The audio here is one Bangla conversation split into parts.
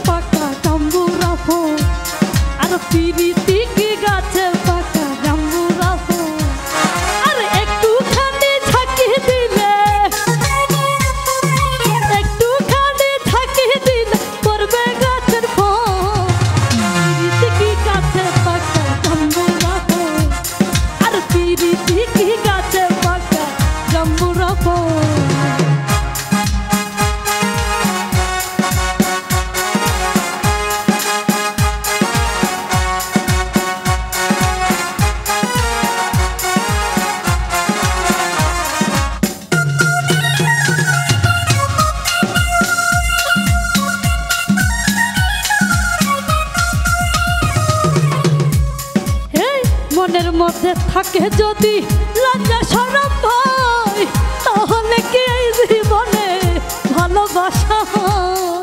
পাকা জাম্বুরা ফল আর পিরিতি কি গাছে পাকা জাম্বুরা ফল আর একটুখানি ঝাঁকি দিলে পড়বে গাছের ফল পিরিতি কি গাছে পাকা জাম্বুরা ফল আর পিরিতি কি গাছে পাকা জাম্বুরা ফল। মনের মধ্যে থাকে যদি লজ্জা শরম ভয় তাহলে কি এই জীবনে ভালোবাসা হয়?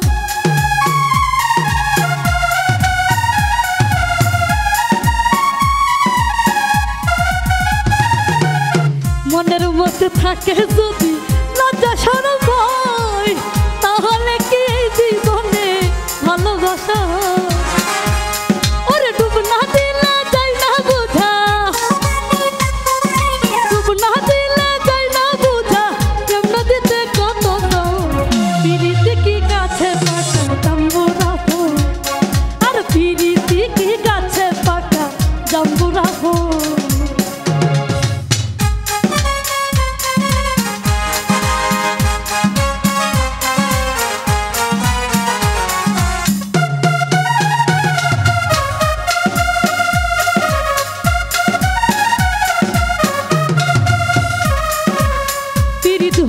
মনের মধ্যে থাকে যদি লজ্জা শরম ভয় তাহলে কি এই জীবনে ভালোবাসা হয়? ওরে ডুব না দিলে যাই না বুঝা, ডুব না দিলে যাই না বুঝা, প্রেম নদীতে কত পিরিতি কি গাছে পাকা জাম্বুরা ফল আর পিরিতি কি গাছে পাকা জাম্বুরা ফল।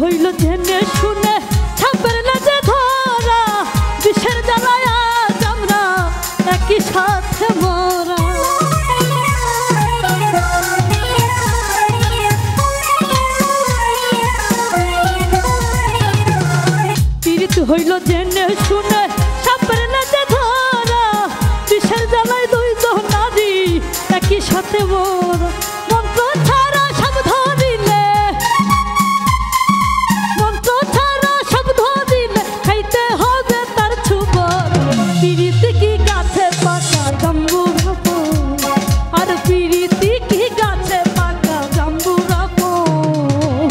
হইল জেনে শুনে ছাপের লাজে ধরা বিষের জ্বালায় আজ আমরা একই সাথে মরা। পীড়িত হইল জেনে শুনে ছাপের লাজে ধরা বিষের জ্বালায় দুইজন নারী একই সাথে মরা। মন্ত্র ছাড়া সব ধরিলে পিরিতি কি গাছে পাকা জাম্বুরা ফল আর পিরিতি কি গাছে পাকা জাম্বুরা ফল।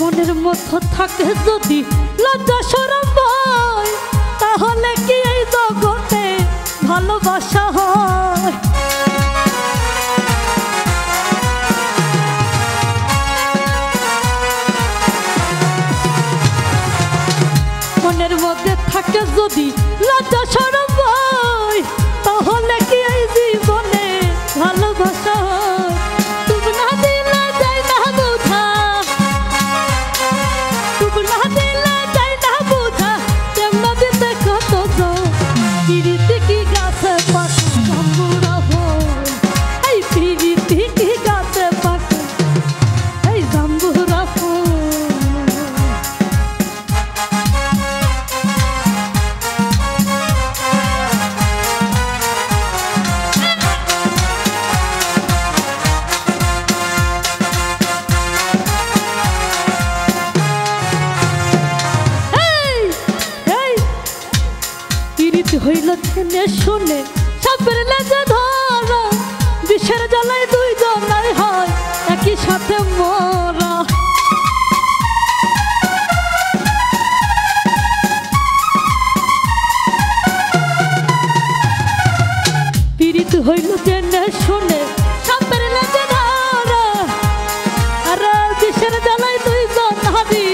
মনের মধ্যে থাকে যদি লজ্জা শরম ভয় তাহলে কি এই জগতে ভালোবাসা হয়? মনের মধ্যে থাকে যদি লজ্জা শরম ভয় তাহলে কি এই জীবনে ভালোবাসা হয়? তুমি না দিলে যাই না বুঝা, পিরিতি কি গাছে পাকা জাম্বুরা ফল এই পিরিতি কি গাছে পাকা এই জাম্বুরা ফল। হইল জেনে শুনে ছাপের লাজে ধরা বিষের জ্বালায় দুইজন নাই হয় একই সাথে মরা। পীড়িত হইল জেনে শুনে ছাপের লাজে ধরা আর বিষের জ্বালায় দুইজন নারী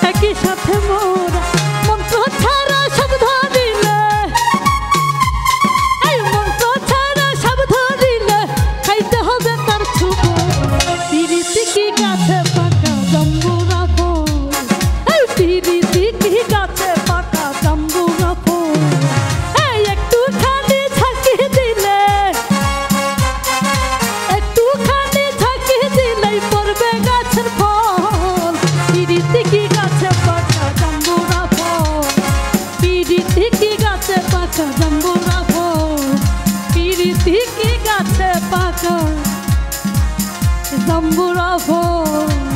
একই সাথে মরা। মন্ত্র ছাড়া সব ধরিলে খাইতে হবে তার ছুপ পিরিতি কি গাছে পাকা জাম্বুরা ফল পিরিতি কি গাছে পাকা জাম্বুরা ফল। একটুখানি ঝাঁকি দিলে জাম্বুরা ফল পিরিতি কি গাছে পাকা জাম্বুরা ফল